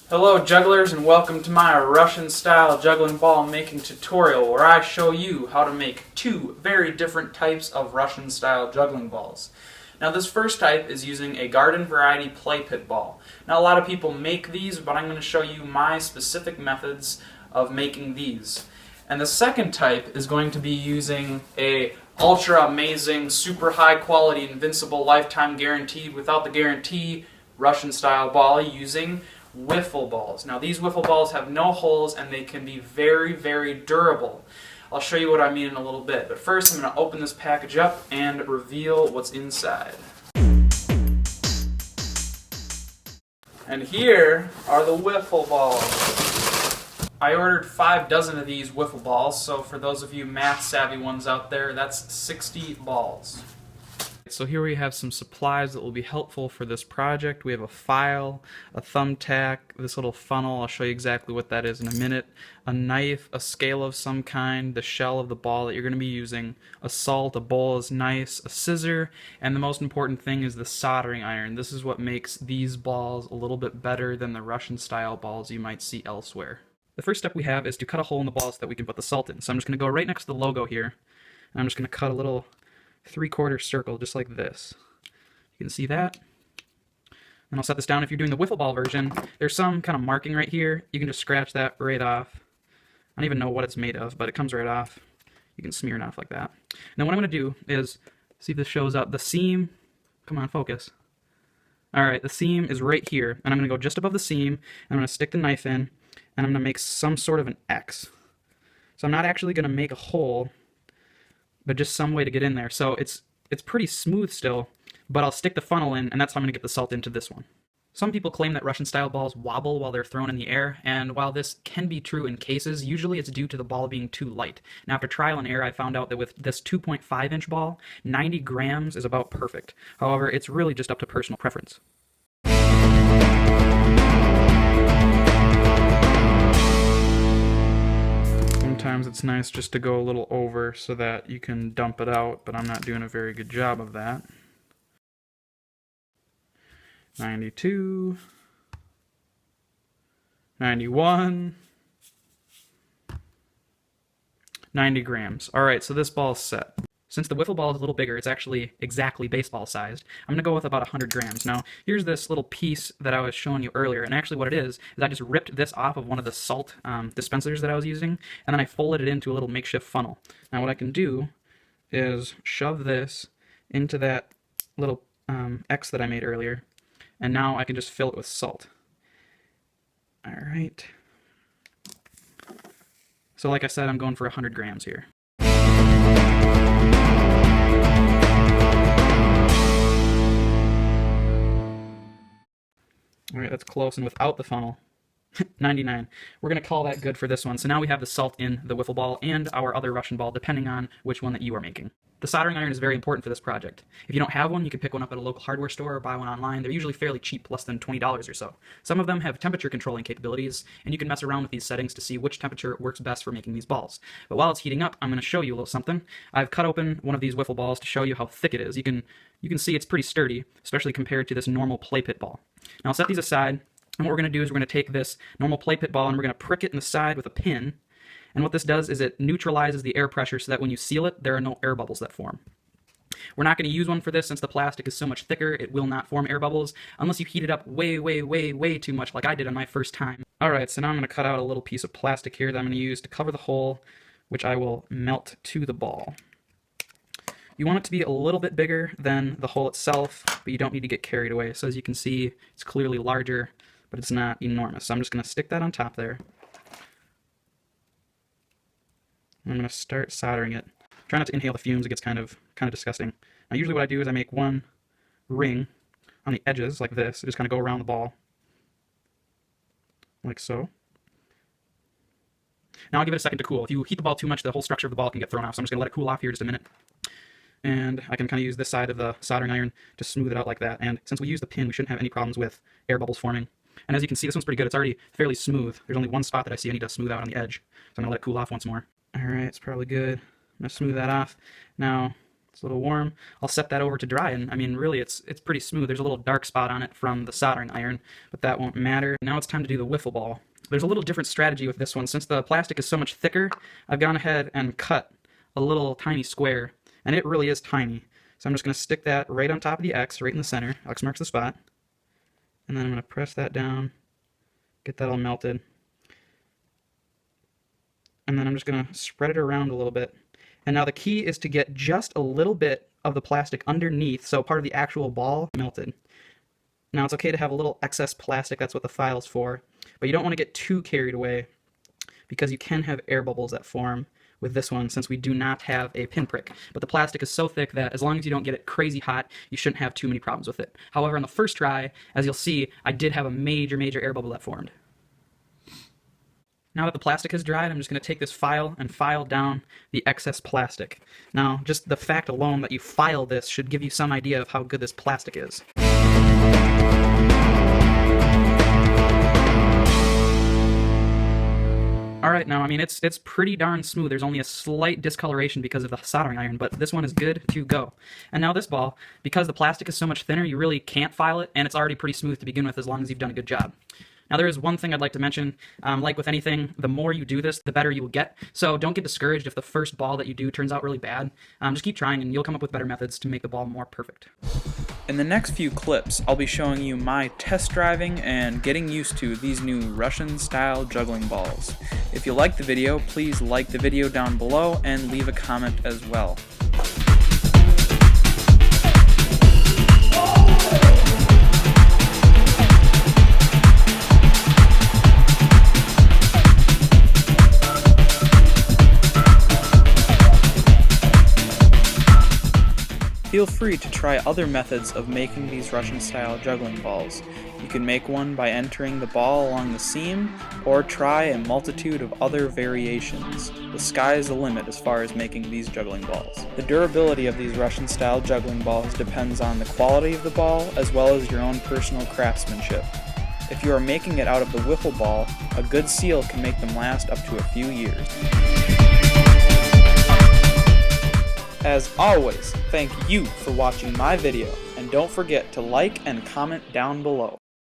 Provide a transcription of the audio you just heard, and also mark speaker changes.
Speaker 1: Hello jugglers, and welcome to my Russian style juggling ball making tutorial where I show you how to make two very different types of Russian style juggling balls. Now this first type is using a garden variety play pit ball. Now a lot of people make these, but I'm going to show you my specific methods of making these. And the second type is going to be using a ultra amazing, super high quality, invincible, lifetime guaranteed, without the guarantee, Russian style ball using wiffle balls. Now these wiffle balls have no holes and they can be very, very durable. I'll show you what I mean in a little bit, but first I'm going to open this package up and reveal what's inside. And here are the wiffle balls. I ordered 5 dozen of these wiffle balls, so for those of you math savvy ones out there, that's 60 balls. So here we have some supplies that will be helpful for this project. We have a file, a thumbtack, this little funnel, I'll show you exactly what that is in a minute, a knife, a scale of some kind, the shell of the ball that you're going to be using, a salt, a bowl is nice, a scissor, and the most important thing is the soldering iron. This is what makes these balls a little bit better than the Russian style balls you might see elsewhere. The first step we have is to cut a hole in the ball so that we can put the salt in. So I'm just going to go right next to the logo here, and I'm just going to cut a little 3/4 circle just like this. You can see that. And I'll set this down. If you're doing the wiffle ball version, there's some kind of marking right here. You can just scratch that right off. I don't even know what it's made of, but it comes right off. You can smear it off like that. Now what I'm going to do is, see if this shows up, the seam, come on, focus. Alright, the seam is right here, and I'm going to go just above the seam, and I'm going to stick the knife in, and I'm going to make some sort of an X. So I'm not actually going to make a hole, but just some way to get in there. So it's pretty smooth still, but I'll stick the funnel in, and that's how I'm going to get the salt into this one. Some people claim that Russian style balls wobble while they're thrown in the air, and while this can be true in cases, usually it's due to the ball being too light. Now after trial and error, I found out that with this 2.5-inch ball, 90 grams is about perfect. However, it's really just up to personal preference. Sometimes it's nice just to go a little over so that you can dump it out, but I'm not doing a very good job of that. 92, 91, 90 grams. Alright, so this ball's set. Since the wiffle ball is a little bigger, it's actually exactly baseball sized, I'm going to go with about 100 grams. Now, here's this little piece that I was showing you earlier, and actually what it is I just ripped this off of one of the salt dispensers that I was using, and then I folded it into a little makeshift funnel. Now what I can do is shove this into that little X that I made earlier, and now I can just fill it with salt. Alright. So like I said, I'm going for 100 grams here. Alright, that's close, and without the funnel, 99. We're going to call that good for this one. So now we have the salt in the wiffle ball and our other Russian ball, depending on which one that you are making. The soldering iron is very important for this project. If you don't have one, you can pick one up at a local hardware store or buy one online. They're usually fairly cheap, less than $20 or so. Some of them have temperature controlling capabilities, and you can mess around with these settings to see which temperature works best for making these balls. But while it's heating up, I'm going to show you a little something. I've cut open one of these wiffle balls to show you how thick it is. You can see it's pretty sturdy, especially compared to this normal play pit ball. Now I'll set these aside, and what we're going to do is we're going to take this normal play pit ball and we're going to prick it in the side with a pin. And what this does is it neutralizes the air pressure so that when you seal it, there are no air bubbles that form. We're not going to use one for this since the plastic is so much thicker, it will not form air bubbles unless you heat it up way, way, way, way too much like I did on my first time. Alright, so now I'm going to cut out a little piece of plastic here that I'm going to use to cover the hole, which I will melt to the ball. You want it to be a little bit bigger than the hole itself, but you don't need to get carried away. So as you can see, it's clearly larger, but it's not enormous. So I'm just going to stick that on top there. I'm going to start soldering it. Try not to inhale the fumes, it gets kind of disgusting. Now usually what I do is I make one ring on the edges like this. I just kind of go around the ball, like so. Now I'll give it a second to cool. If you heat the ball too much, the whole structure of the ball can get thrown off, so I'm just going to let it cool off here just a minute. And I can kind of use this side of the soldering iron to smooth it out like that. And since we use the pin, we shouldn't have any problems with air bubbles forming. And as you can see, this one's pretty good. It's already fairly smooth. There's only one spot that I see I need to smooth out on the edge. So I'm going to let it cool off once more. Alright, it's probably good. I'm going to smooth that off. Now, It's a little warm. I'll set that over to dry, and I mean, really, it's pretty smooth. There's a little dark spot on it from the soldering iron, but that won't matter. Now it's time to do the wiffle ball. There's a little different strategy with this one. Since the plastic is so much thicker, I've gone ahead and cut a little tiny square, and it really is tiny. So I'm just going to stick that right on top of the X, right in the center. X marks the spot. And then I'm going to press that down, get that all melted. And then I'm just going to spread it around a little bit. And now the key is to get just a little bit of the plastic underneath, so part of the actual ball melted. Now it's okay to have a little excess plastic, that's what the file's for. But you don't want to get too carried away, because you can have air bubbles that form with this one, since we do not have a pinprick. But the plastic is so thick that as long as you don't get it crazy hot, you shouldn't have too many problems with it. However, on the first try, as you'll see, I did have a major air bubble that formed. Now that the plastic has dried, I'm just going to take this file and file down the excess plastic. Now, just the fact alone that you file this should give you some idea of how good this plastic is. Alright, now, I mean, it's pretty darn smooth. There's only a slight discoloration because of the soldering iron, but this one is good to go. And now this ball, because the plastic is so much thinner, you really can't file it, and it's already pretty smooth to begin with as long as you've done a good job. Now, there is one thing I'd like to mention. Like with anything, the more you do this, the better you will get. So don't get discouraged if the first ball that you do turns out really bad. Just keep trying, and you'll come up with better methods to make the ball more perfect.
Speaker 2: In the next few clips, I'll be showing you my test driving and getting used to these new Russian-style juggling balls. If you like the video, please like the video down below and leave a comment as well. Feel free to try other methods of making these Russian-style juggling balls. You can make one by entering the ball along the seam, or try a multitude of other variations. The sky is the limit as far as making these juggling balls. The durability of these Russian-style juggling balls depends on the quality of the ball, as well as your own personal craftsmanship. If you are making it out of the wiffle ball, a good seal can make them last up to a few years. As always, thank you for watching my video, and don't forget to like and comment down below.